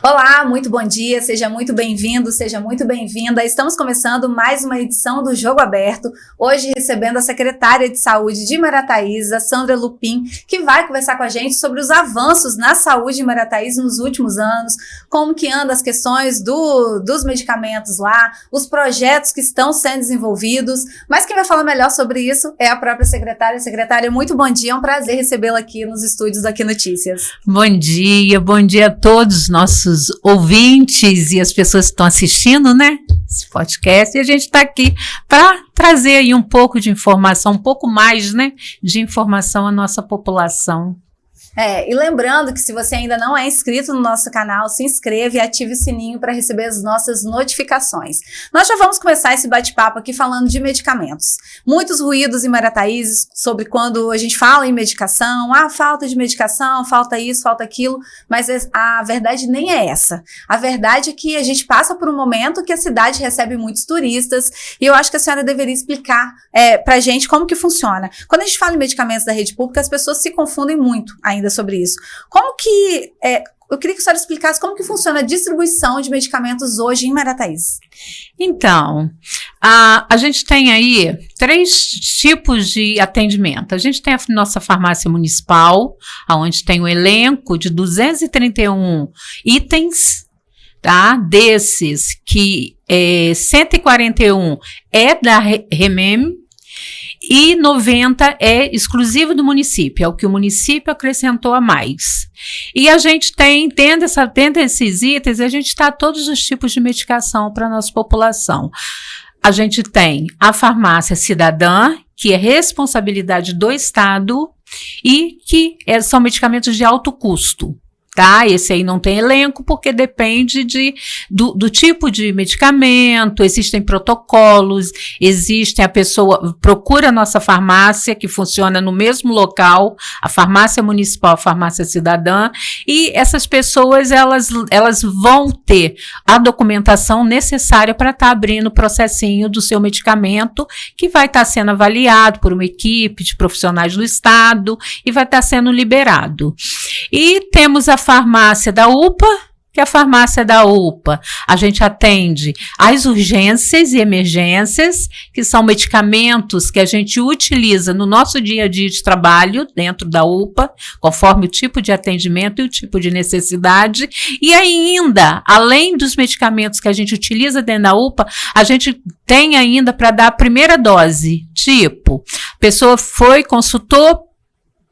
Olá, muito bom dia, seja muito bem-vindo, seja muito bem-vinda. Estamos começando mais uma edição do Jogo Aberto, hoje recebendo a secretária de Saúde de Marataízes, Sandra Lupin, que vai conversar com a gente sobre os avanços na saúde de Marataízes nos últimos anos, como que andam as questões dos medicamentos lá, os projetos que estão sendo desenvolvidos, mas quem vai falar melhor sobre isso é a própria secretária. Secretária, muito bom dia, é um prazer recebê-la aqui nos estúdios da Aqui Notícias. Bom dia a todos os nossos ouvintes e as pessoas que estão assistindo, né, esse podcast, e a gente está aqui para trazer aí um pouco de informação, um pouco mais, né, de informação à nossa população. E lembrando que se você ainda não é inscrito no nosso canal, se inscreva e ative o sininho para receber as nossas notificações. Nós já vamos começar esse bate-papo aqui falando de medicamentos. Muitos ruídos em Marataízes sobre quando a gente fala em medicação, falta de medicação, falta isso, falta aquilo, mas a verdade nem é essa. A verdade é que a gente passa por um momento que a cidade recebe muitos turistas e eu acho que a senhora deveria explicar para a gente como que funciona. Quando a gente fala em medicamentos da rede pública, as pessoas se confundem muito ainda sobre isso. Como que, eu queria que a senhora explicasse como que funciona a distribuição de medicamentos hoje em Marataízes. Então, a gente tem aí 3 tipos de atendimento. A gente tem a nossa farmácia municipal, onde tem um elenco de 231 itens, tá? Desses que 141 é da Remem, e 90 é exclusivo do município, é o que o município acrescentou a mais. E a gente tem, tendo esses itens, a gente está todos os tipos de medicação para a nossa população. A gente tem a farmácia cidadã, que é responsabilidade do Estado e que são medicamentos de alto custo. Tá? Esse aí não tem elenco porque depende do tipo de medicamento, existem protocolos, a pessoa procura a nossa farmácia que funciona no mesmo local, a farmácia municipal, a farmácia cidadã, e essas pessoas elas vão ter a documentação necessária para estar abrindo o processinho do seu medicamento, que vai estar sendo avaliado por uma equipe de profissionais do Estado e vai estar sendo liberado. E temos a farmácia da UPA, que é a farmácia da UPA, a gente atende as urgências e emergências, que são medicamentos que a gente utiliza no nosso dia a dia de trabalho dentro da UPA, conforme o tipo de atendimento e o tipo de necessidade. E ainda, além dos medicamentos que a gente utiliza dentro da UPA, a gente tem ainda para dar a primeira dose, tipo, a pessoa foi, consultou,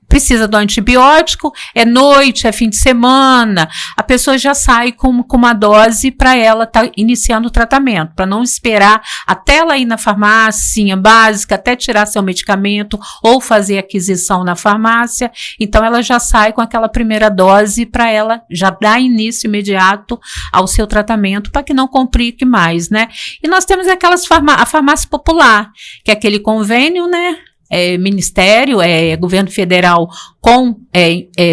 precisa do antibiótico, é noite, é fim de semana, a pessoa já sai com uma dose para ela estar iniciando o tratamento, para não esperar até ela ir na farmácia básica, até tirar seu medicamento ou fazer aquisição na farmácia. Então ela já sai com aquela primeira dose para ela já dar início imediato ao seu tratamento para que não complique mais, né? E nós temos a farmácia popular, que é aquele convênio, né? Ministério, governo federal com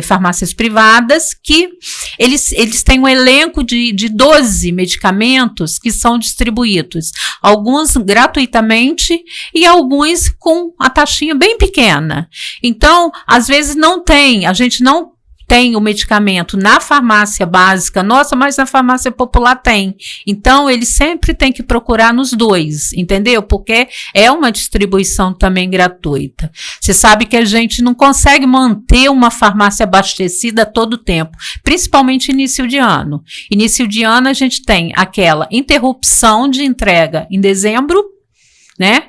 farmácias privadas, que eles têm um elenco de 12 medicamentos que são distribuídos, alguns gratuitamente e alguns com a taxinha bem pequena. Então, às vezes a gente não tem o medicamento na farmácia básica nossa, mas na farmácia popular tem. Então, eles sempre têm que procurar nos 2, entendeu? Porque é uma distribuição também gratuita. Você sabe que a gente não consegue manter uma farmácia abastecida todo o tempo, principalmente início de ano. Início de ano a gente tem aquela interrupção de entrega em dezembro, né?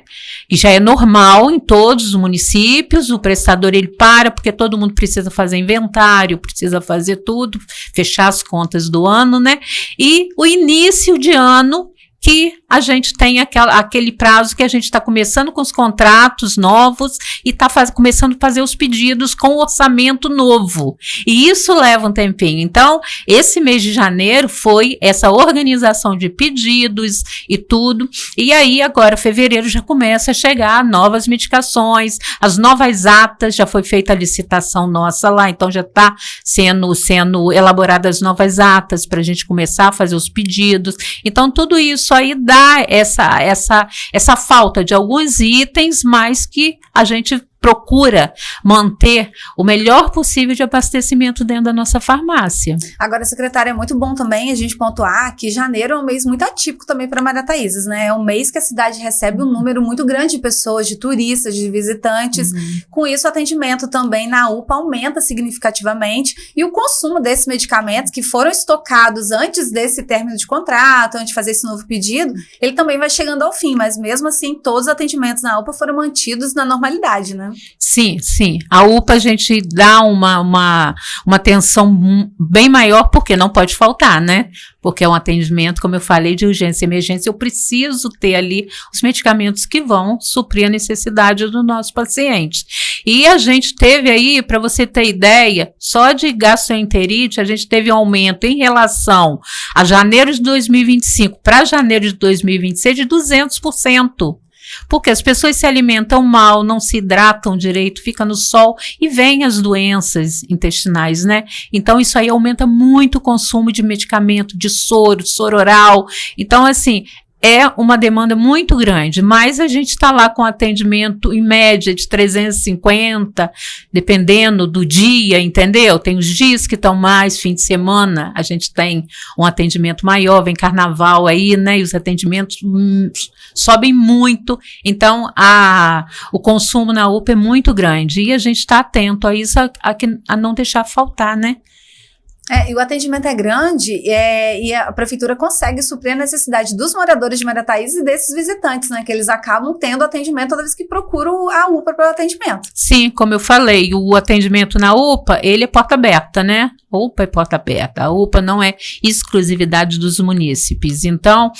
Que já é normal em todos os municípios, o prestador ele para porque todo mundo precisa fazer inventário, precisa fazer tudo, fechar as contas do ano, né? E o início de ano que a gente tem aquele prazo que a gente está começando com os contratos novos e está começando a fazer os pedidos com o orçamento novo. E isso leva um tempinho. Então, esse mês de janeiro foi essa organização de pedidos e tudo. E aí, agora, fevereiro, já começa a chegar novas medicações, as novas atas, já foi feita a licitação nossa lá, então já está sendo elaboradas novas atas para a gente começar a fazer os pedidos. Então, tudo isso aí dá essa falta de alguns itens, mas que a gente procura manter o melhor possível de abastecimento dentro da nossa farmácia. Agora, secretária, é muito bom também a gente pontuar que janeiro é um mês muito atípico também para Marataízes, né? É um mês que a cidade recebe um número muito grande de pessoas, de turistas, de visitantes. Com isso, o atendimento também na UPA aumenta significativamente e o consumo desses medicamentos que foram estocados antes desse término de contrato, antes de fazer esse novo pedido, ele também vai chegando ao fim, mas mesmo assim, todos os atendimentos na UPA foram mantidos na normalidade, né? Sim, sim. A UPA a gente dá uma atenção bem maior, porque não pode faltar, né? Porque é um atendimento, como eu falei, de urgência e emergência. Eu preciso ter ali os medicamentos que vão suprir a necessidade do nosso paciente. E a gente teve aí, para você ter ideia, só de gastroenterite, a gente teve um aumento em relação a janeiro de 2025 para janeiro de 2026 de 200%. Porque as pessoas se alimentam mal, não se hidratam direito, ficam no sol e vêm as doenças intestinais, né? Então, isso aí aumenta muito o consumo de medicamento, de soro oral. Então, assim, é uma demanda muito grande, mas a gente está lá com atendimento em média de 350, dependendo do dia, entendeu? Tem os dias que estão mais, fim de semana, a gente tem um atendimento maior, vem carnaval aí, né? E os atendimentos sobem muito, então o consumo na UPA é muito grande e a gente está atento a isso, a não deixar faltar, né? E o atendimento é grande e a prefeitura consegue suprir a necessidade dos moradores de Marataízes e desses visitantes, né? Que eles acabam tendo atendimento toda vez que procuram a UPA para o atendimento. Sim, como eu falei, o atendimento na UPA, ele é porta aberta, né? A UPA é porta aberta. A UPA não é exclusividade dos munícipes. Então,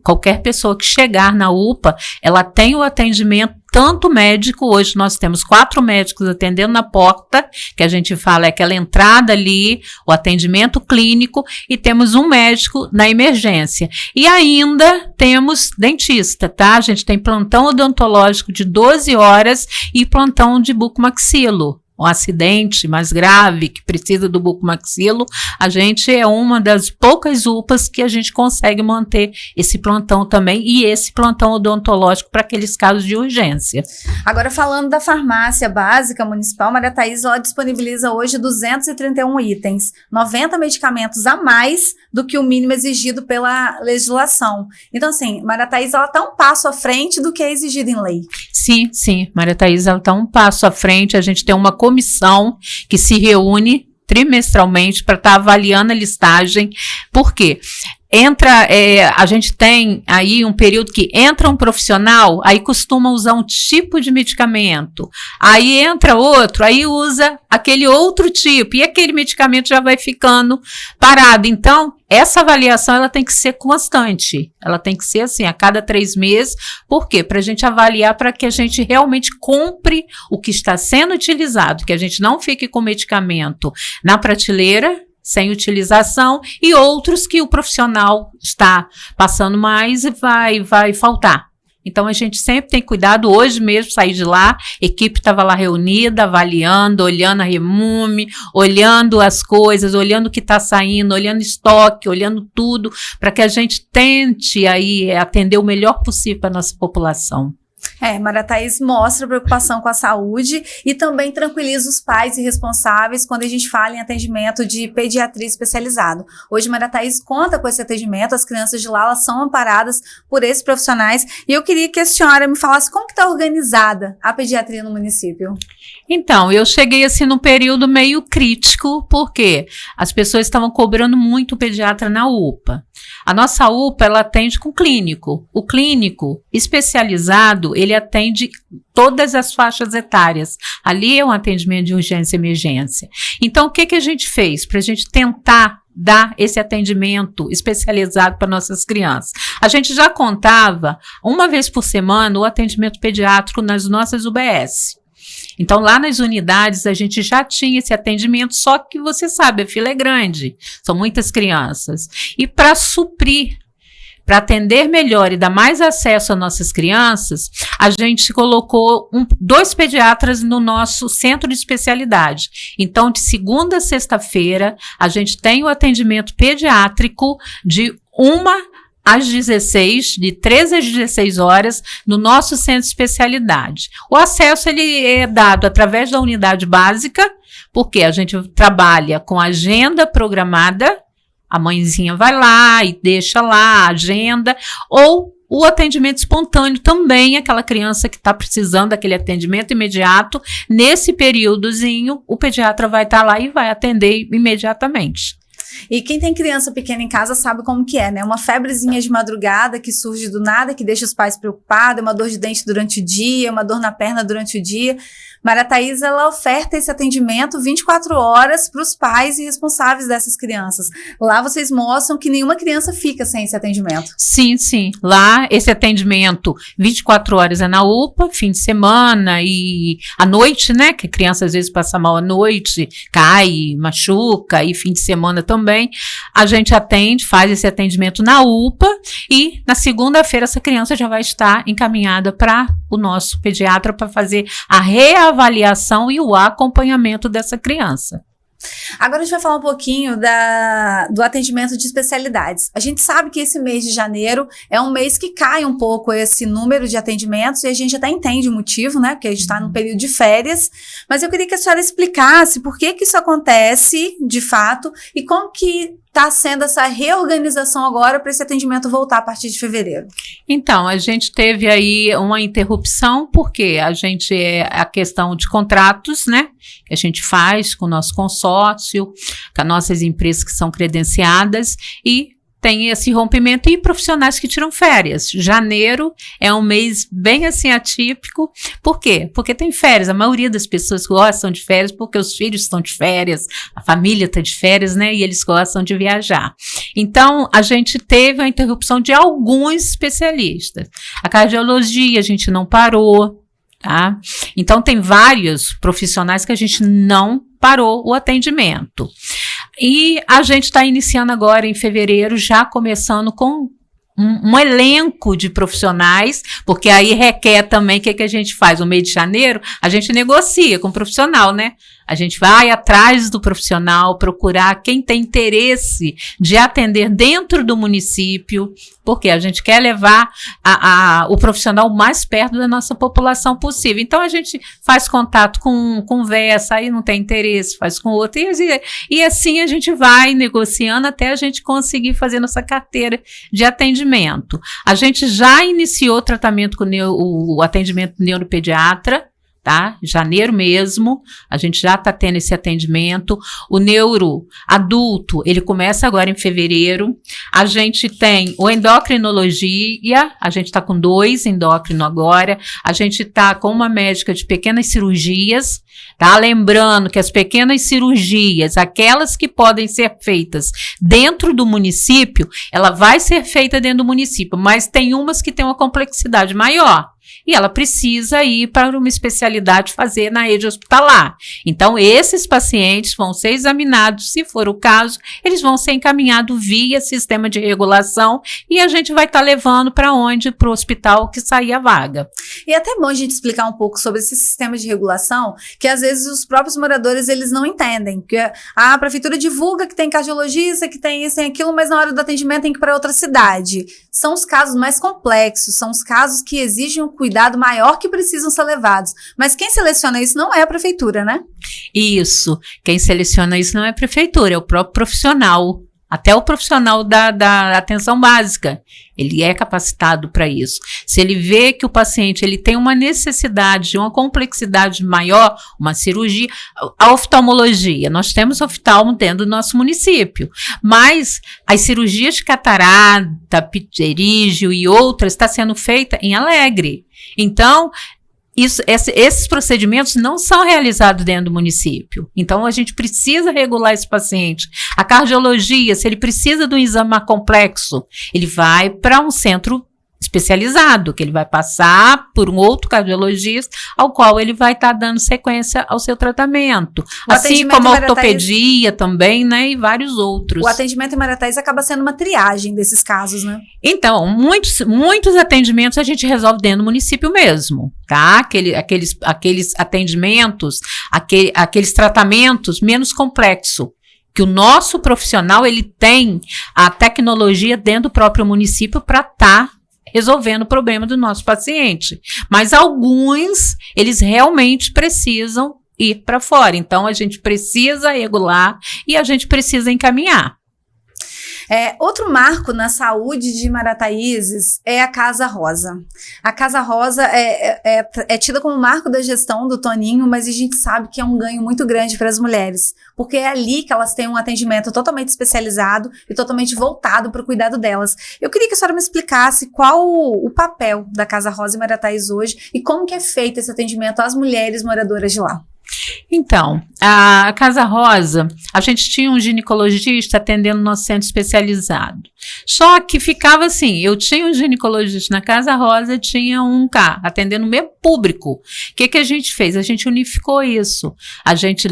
qualquer pessoa que chegar na UPA, ela tem o atendimento tanto médico, hoje nós temos 4 médicos atendendo na porta, que a gente fala é aquela entrada ali, o atendimento clínico, e temos um médico na emergência. E ainda temos dentista, tá? A gente tem plantão odontológico de 12 horas e plantão de bucomaxilo. Um acidente mais grave que precisa do bucomaxilo, a gente é uma das poucas UPAs que a gente consegue manter esse plantão também e esse plantão odontológico para aqueles casos de urgência. Agora, falando da farmácia básica municipal, Marataízes, ela disponibiliza hoje 231 itens, 90 medicamentos a mais do que o mínimo exigido pela legislação. Então, assim, Marataízes, ela está um passo à frente do que é exigido em lei. Sim, sim, Marataízes, ela está um passo à frente, a gente tem uma comissão que se reúne trimestralmente para estar avaliando a listagem. Por quê? A gente tem aí um período que entra um profissional, aí costuma usar um tipo de medicamento, aí entra outro, aí usa aquele outro tipo, e aquele medicamento já vai ficando parado. Então, essa avaliação, ela tem que ser constante, ela tem que ser assim, a cada 3 meses, por quê? Para a gente avaliar, para que a gente realmente compre o que está sendo utilizado, que a gente não fique com medicamento na prateleira, sem utilização, e outros que o profissional está passando mais e vai faltar. Então, a gente sempre tem cuidado. Hoje mesmo, saí de lá, a equipe estava lá reunida, avaliando, olhando a remume, olhando as coisas, olhando o que está saindo, olhando estoque, olhando tudo, para que a gente tente aí atender o melhor possível para a nossa população. Marataízes mostra preocupação com a saúde e também tranquiliza os pais e responsáveis quando a gente fala em atendimento de pediatria especializado. Hoje, Marataízes conta com esse atendimento, as crianças de lá elas são amparadas por esses profissionais, e eu queria que a senhora me falasse como que está organizada a pediatria no município. Então, eu cheguei assim num período meio crítico, porque as pessoas estavam cobrando muito o pediatra na UPA. A nossa UPA, ela atende com clínico. O clínico especializado, ele atende todas as faixas etárias. Ali é um atendimento de urgência e emergência. Então, o que a gente fez para a gente tentar dar esse atendimento especializado para nossas crianças? A gente já contava, uma vez por semana, o atendimento pediátrico nas nossas UBS. Então, lá nas unidades, a gente já tinha esse atendimento, só que você sabe, a fila é grande, são muitas crianças. E para suprir, para atender melhor e dar mais acesso às nossas crianças, a gente colocou 2 pediatras no nosso centro de especialidade. Então, de segunda a sexta-feira, a gente tem o atendimento pediátrico de 1 às 16, de 13 às 16 horas, no nosso centro de especialidade. O acesso ele é dado através da unidade básica, porque a gente trabalha com agenda programada, a mãezinha vai lá e deixa lá a agenda, ou o atendimento espontâneo também, aquela criança que está precisando daquele atendimento imediato, nesse períodozinho, o pediatra vai estar lá e vai atender imediatamente. E quem tem criança pequena em casa sabe como que é, né? Uma febrezinha de madrugada que surge do nada, que deixa os pais preocupados, uma dor de dente durante o dia, uma dor na perna durante o dia. Maria Thaís, ela oferta esse atendimento 24 horas para os pais e responsáveis dessas crianças. Lá vocês mostram que nenhuma criança fica sem esse atendimento. Sim, sim. Lá, esse atendimento 24 horas é na UPA, fim de semana e à noite, né? Que a criança às vezes passa mal à noite, cai, machuca, e fim de semana também. A gente atende, faz esse atendimento na UPA e na segunda-feira essa criança já vai estar encaminhada para o nosso pediatra para fazer a reavaliação e o acompanhamento dessa criança. Agora a gente vai falar um pouquinho do atendimento de especialidades. A gente sabe que esse mês de janeiro é um mês que cai um pouco esse número de atendimentos e a gente até entende o motivo, né? Porque a gente está no período de férias. Mas eu queria que a senhora explicasse por que isso acontece de fato e como que está sendo essa reorganização agora para esse atendimento voltar a partir de fevereiro. Então, a gente teve aí uma interrupção, porque a gente a questão de contratos, né, que a gente faz com o nosso consórcio, com as nossas empresas que são credenciadas, e tem esse rompimento e profissionais que tiram férias. Janeiro é um mês bem assim atípico. Por quê? Porque tem férias. A maioria das pessoas gostam de férias porque os filhos estão de férias, a família está de férias, né? E eles gostam de viajar. Então, a gente teve a interrupção de alguns especialistas. A cardiologia a gente não parou, tá? Então, tem vários profissionais que a gente não parou o atendimento. E a gente está iniciando agora em fevereiro, já começando com um elenco de profissionais, porque aí requer também o que a gente faz. No mês de janeiro, a gente negocia com o profissional, né? A gente vai atrás do profissional, procurar quem tem interesse de atender dentro do município, porque a gente quer levar o profissional mais perto da nossa população possível. Então, a gente faz contato com conversa, aí não tem interesse, faz com outro, e assim a gente vai negociando até a gente conseguir fazer nossa carteira de atendimento. A gente já iniciou o tratamento com o atendimento neuropediatra, tá? Janeiro mesmo, a gente já está tendo esse atendimento. O neuro adulto, ele começa agora em fevereiro. A gente tem o endocrinologia, a gente está com 2 endócrino agora. A gente está com uma médica de pequenas cirurgias, tá? Lembrando que as pequenas cirurgias, aquelas que podem ser feitas dentro do município, ela vai ser feita dentro do município, mas tem umas que têm uma complexidade maior. E ela precisa ir para uma especialidade fazer na rede hospitalar. Então, esses pacientes vão ser examinados, se for o caso, eles vão ser encaminhados via sistema de regulação e a gente vai estar levando para onde? Para o hospital que sair a vaga. E é até bom a gente explicar um pouco sobre esse sistema de regulação, que às vezes os próprios moradores, eles não entendem. Porque a prefeitura divulga que tem cardiologista, que tem isso, tem aquilo, mas na hora do atendimento tem que ir para outra cidade. São os casos mais complexos, são os casos que exigem um cuidado maior que precisam ser levados. Mas quem seleciona isso não é a prefeitura, né? Isso. Quem seleciona isso não é a prefeitura, é o próprio profissional. Até o profissional da atenção básica, ele é capacitado para isso. Se ele vê que o paciente ele tem uma necessidade de uma complexidade maior, uma cirurgia, a oftalmologia, nós temos oftalmo dentro do nosso município, mas as cirurgias de catarata, pterígio e outras está sendo feita em Alegre. Então, esses procedimentos não são realizados dentro do município. Então, a gente precisa regular esse paciente. A cardiologia, se ele precisa de um exame mais complexo, ele vai para um centro especializado, que ele vai passar por um outro cardiologista, ao qual ele vai estar dando sequência ao seu tratamento. Assim como a ortopedia também, né, e vários outros. O atendimento em Maria Thaís acaba sendo uma triagem desses casos, né? Então, muitos atendimentos a gente resolve dentro do município mesmo, tá? Aqueles atendimentos, aqueles tratamentos menos complexos. que o nosso profissional, ele tem a tecnologia dentro do próprio município para estar resolvendo o problema do nosso paciente. Mas alguns, eles realmente precisam ir para fora. Então, a gente precisa regular e a gente precisa encaminhar. Outro marco na saúde de Marataízes é a Casa Rosa. A Casa Rosa é tida como marco da gestão do Toninho, mas a gente sabe que é um ganho muito grande para as mulheres, porque é ali que elas têm um atendimento totalmente especializado e totalmente voltado para o cuidado delas. Eu queria que a senhora me explicasse qual o papel da Casa Rosa em Marataízes hoje e como que é feito esse atendimento às mulheres moradoras de lá. Então, a Casa Rosa, a gente tinha um ginecologista atendendo no nosso centro especializado. Só que ficava assim, eu tinha um ginecologista na Casa Rosa, tinha um cá, atendendo o mesmo público. O que a gente fez? A gente unificou isso. A gente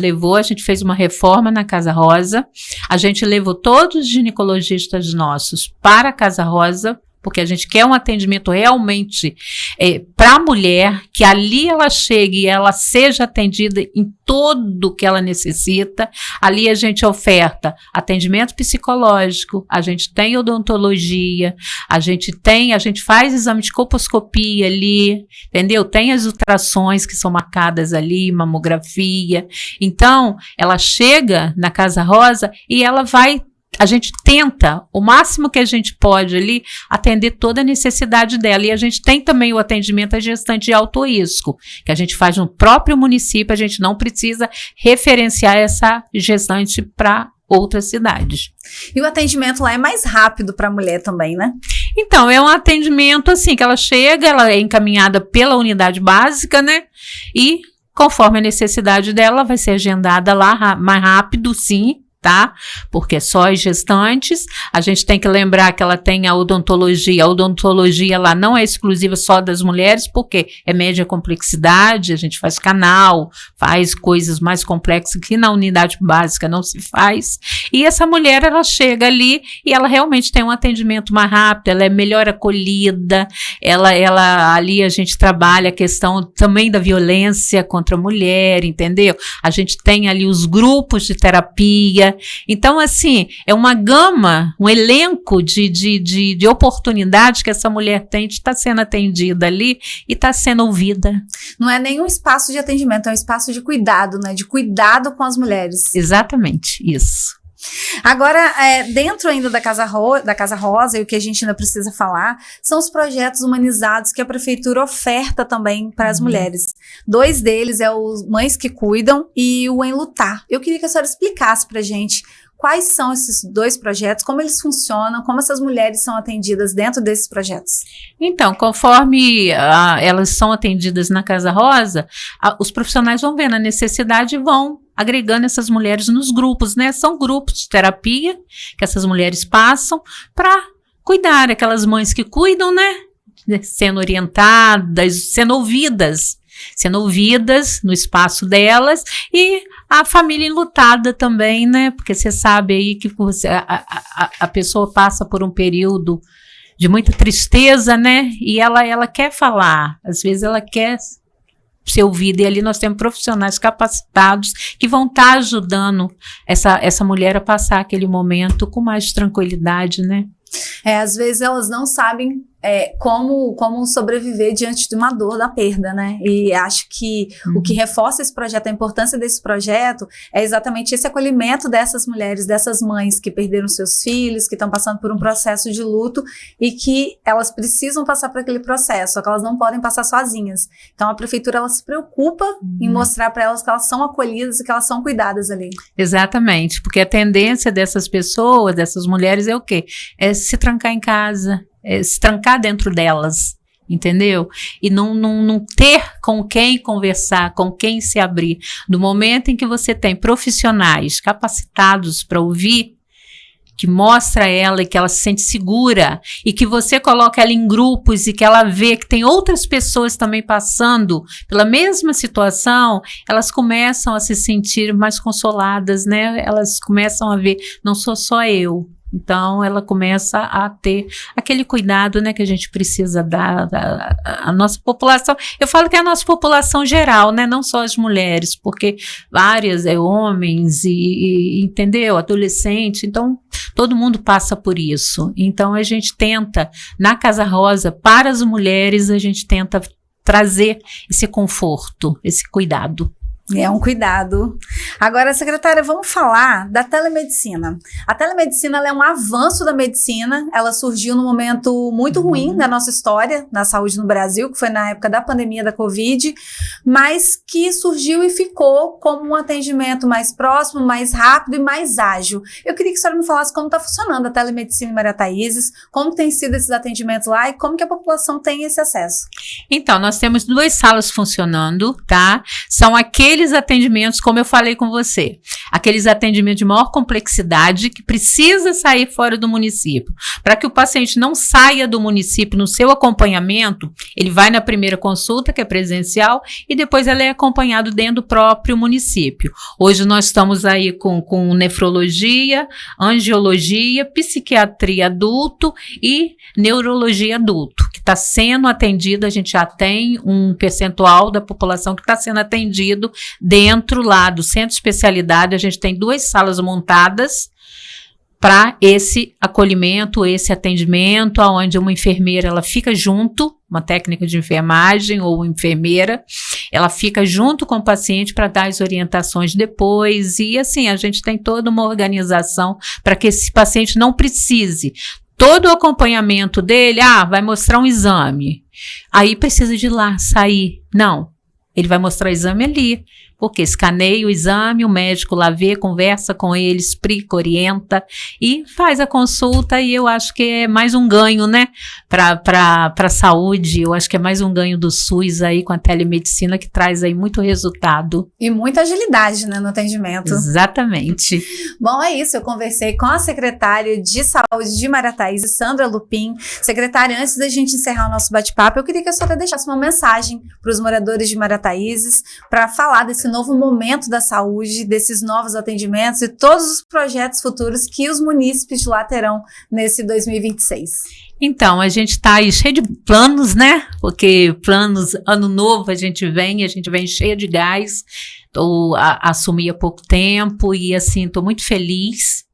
fez uma reforma na Casa Rosa, a gente levou todos os ginecologistas nossos para a Casa Rosa, porque a gente quer um atendimento realmente para a mulher, que ali ela chegue e ela seja atendida em tudo que ela necessita. Ali a gente oferta atendimento psicológico, a gente tem odontologia, a gente faz exame de colposcopia ali, entendeu? Tem as ultrações que são marcadas ali, mamografia. Então, ela chega na Casa Rosa e a gente tenta, o máximo que a gente pode ali, atender toda a necessidade dela. E a gente tem também o atendimento à gestante de alto risco, que a gente faz no próprio município, a gente não precisa referenciar essa gestante para outras cidades. E o atendimento lá é mais rápido para a mulher também, né? Então, é um atendimento assim, que ela chega, ela é encaminhada pela unidade básica, né? E conforme a necessidade dela, vai ser agendada lá mais rápido, sim. Tá? Porque só as gestantes, a gente tem que lembrar que ela tem a odontologia lá não é exclusiva só das mulheres, porque é média complexidade, a gente faz canal, faz coisas mais complexas que na unidade básica não se faz, e essa mulher, ela chega ali e ela realmente tem um atendimento mais rápido, ela é melhor acolhida, ela ali a gente trabalha a questão também da violência contra a mulher, entendeu? A gente tem ali os grupos de terapia. Então, assim, é uma gama, um elenco de oportunidades que essa mulher tem de estar sendo atendida ali e estar sendo ouvida. Não é nenhum espaço de atendimento, é um espaço de cuidado, né? De cuidado com as mulheres. Exatamente, isso. Agora, dentro ainda da Casa Rosa, e o que a gente ainda precisa falar, são os projetos humanizados que a prefeitura oferta também para as mulheres. 2 deles é o Mães que Cuidam e o Enlutar. Eu queria que a senhora explicasse para a gente quais são esses 2 projetos, como eles funcionam, como essas mulheres são atendidas dentro desses projetos. Então, conforme elas são atendidas na Casa Rosa, os profissionais vão vendo a necessidade e vão agregando essas mulheres nos grupos, né? São grupos de terapia que essas mulheres passam para cuidar, aquelas mães que cuidam, né? Sendo orientadas, sendo ouvidas no espaço delas, e a família enlutada também, né? Porque você sabe aí que a pessoa passa por um período de muita tristeza, né? E ela quer falar, às vezes ela quer ser ouvida, e ali nós temos profissionais capacitados que vão estar ajudando essa mulher a passar aquele momento com mais tranquilidade, né? Às vezes elas não sabem como sobreviver diante de uma dor da perda, né? E acho que o que reforça esse projeto, a importância desse projeto, é exatamente esse acolhimento dessas mulheres, dessas mães que perderam seus filhos, que estão passando por um processo de luto e que elas precisam passar por aquele processo, só que elas não podem passar sozinhas. Então a prefeitura, ela se preocupa em mostrar para elas que elas são acolhidas e que elas são cuidadas ali. Exatamente, porque a tendência dessas pessoas, dessas mulheres, é o quê? É se trancar em casa, se trancar dentro delas, entendeu? E não ter com quem conversar, com quem se abrir. No momento em que você tem profissionais capacitados para ouvir, que mostra ela e que ela se sente segura, e que você coloca ela em grupos e que ela vê que tem outras pessoas também passando pela mesma situação, elas começam a se sentir mais consoladas, né? Elas começam a ver, não sou só eu, Então, ela começa a ter aquele cuidado, né, que a gente precisa dar à nossa população. Eu falo que é a nossa população geral, né, não só as mulheres, porque várias homens entendeu? Adolescente, então todo mundo passa por isso. Então, a gente tenta, na Casa Rosa, para as mulheres, a gente tenta trazer esse conforto, esse cuidado. É um cuidado. Agora, secretária, vamos falar da telemedicina. A telemedicina ela é um avanço da medicina, ela surgiu num momento muito ruim da nossa história, na saúde no Brasil, que foi na época da pandemia da Covid, mas que surgiu e ficou como um atendimento mais próximo, mais rápido e mais ágil. Eu queria que a senhora me falasse como está funcionando a telemedicina em Marataízes, como tem sido esses atendimentos lá e como que a população tem esse acesso. Então, nós temos 2 salas funcionando, tá? São aqueles atendimentos, como eu falei com você, aqueles atendimentos de maior complexidade que precisa sair fora do município. Para que o paciente não saia do município no seu acompanhamento, ele vai na primeira consulta, que é presencial, e depois ele é acompanhado dentro do próprio município. Hoje nós estamos aí com nefrologia, angiologia, psiquiatria adulto e neurologia adulto, que está sendo atendido. A gente já tem um percentual da população que está sendo atendido dentro lá do centro de especialidade. A gente tem 2 salas montadas para esse acolhimento, esse atendimento, onde uma enfermeira ela fica junto, uma técnica de enfermagem ou enfermeira, ela fica junto com o paciente para dar as orientações depois, e assim, a gente tem toda uma organização para que esse paciente não precise. Todo o acompanhamento dele, vai mostrar um exame, aí precisa de ir lá, sair. Não, ele vai mostrar o exame ali, porque escaneia o exame, o médico lá vê, conversa com ele, explica, orienta e faz a consulta, e eu acho que é mais um ganho, né, para a saúde. Eu acho que é mais um ganho do SUS aí com a telemedicina, que traz aí muito resultado. E muita agilidade, né, no atendimento. Exatamente. Bom, é isso, eu conversei com a secretária de Saúde de Marataízes, Sandra Lupin. Secretária, antes da gente encerrar o nosso bate-papo, eu queria que a senhora deixasse uma mensagem para os moradores de Marataízes, para falar desse novo momento da saúde, desses novos atendimentos e todos os projetos futuros que os munícipes de lá terão nesse 2026. Então, a gente está aí cheio de planos, né? Porque planos, ano novo a gente vem cheia de gás. Assumi há pouco tempo e assim, estou muito feliz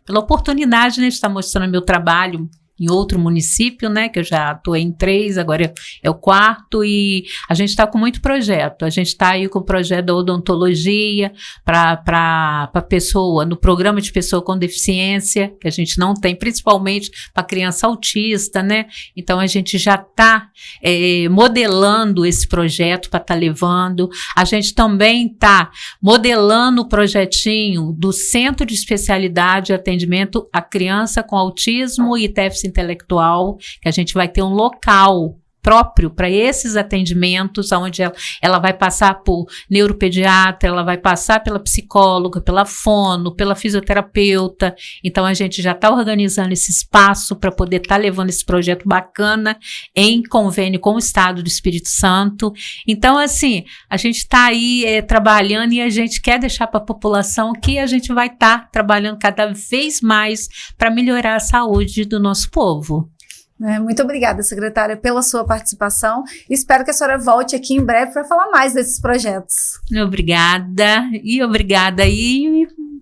pela oportunidade, né, de estar mostrando meu trabalho em outro município, né, que eu já atuei em 3, agora é o 4, e a gente está com muito projeto. A gente está aí com o projeto da odontologia para pessoa, no programa de pessoa com deficiência, que a gente não tem, principalmente para criança autista, né, então a gente já está modelando esse projeto para estar levando. A gente também está modelando o projetinho do Centro de Especialidade de Atendimento à Criança com Autismo e Déficit Intelectual, que a gente vai ter um local próprio para esses atendimentos, onde ela vai passar por neuropediatra, ela vai passar pela psicóloga, pela fono, pela fisioterapeuta. Então a gente já está organizando esse espaço para poder estar levando esse projeto bacana em convênio com o Estado do Espírito Santo. Então assim, a gente está aí trabalhando, e a gente quer deixar para a população que a gente vai estar trabalhando cada vez mais para melhorar a saúde do nosso povo. Muito obrigada, secretária, pela sua participação. Espero que a senhora volte aqui em breve para falar mais desses projetos. Obrigada e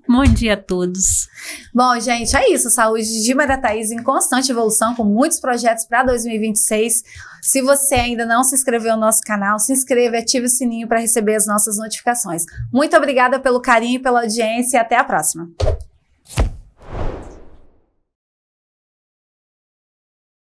bom dia a todos. Bom, gente, é isso. Saúde de Marataízes em constante evolução, com muitos projetos para 2026. Se você ainda não se inscreveu no nosso canal, se inscreva e ative o sininho para receber as nossas notificações. Muito obrigada pelo carinho e pela audiência, e até a próxima.